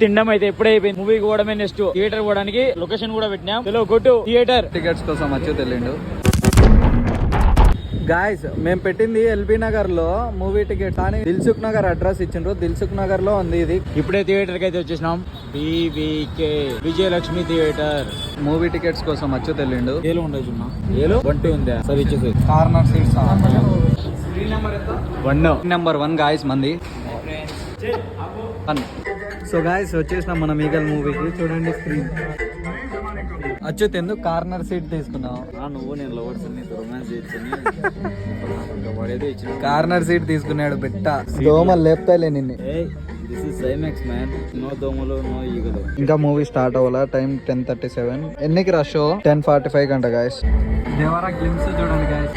తినడం అయితే ఎప్పుడే అయిపోయింది. మూవీకి పోవడమే నెక్స్ట్. థియేటర్ పోవడానికి లొకేషన్ కూడా పెట్టినాం. చలో కొట్టు థియేటర్. టికెట్స్ కోసం వచ్చి తెలియండు గాయస్. మేము పెట్టింది ఎల్బీ నగర్ లో మూవీ టికెట్ కానీ దిల్సుఖ్ నగర్ అడ్రస్ ఇచ్చిండ్రు. దిల్సుఖ్ నగర్ లో ఉంది ఇది. ఇప్పుడే థియేటర్ కి అయితే వచ్చేసినాం. BVK Vijayalakshmi theatre. Movie tickets కోసం వచ్చి తెలియండు. ఏలో ఉండదు చున్నా. ఏలో 1 ఉందా? సరే ఇచ్చేసి. కార్నర్ సీట్స్ నెంబర్ 1 గాయస్ మంది. సో గాయస్ వచ్చేసినాం మనం ఈగల్ మూవీకి. చూడండి స్క్రీన్. అచ్యుత్ ఎందుకు కార్నర్ సీట్ తీసుకున్నావు? నువ్వు నేను లవర్స్ రొమాన్స్ కార్నర్ సీట్ తీసుకున్నాడు బిట్ట. దోమలు లేపుతాయిలే నిన్ను. This is IMAX man. No దోమలు నో ఈగలు. ఇంకా మూవీ స్టార్ట్ అవ్వాలా. టైం 10:37. ఎన్నికి రా షో? 10:45 గంట గాయస్. దేవరా గ్లిమ్స్ చూడండి గాయస్.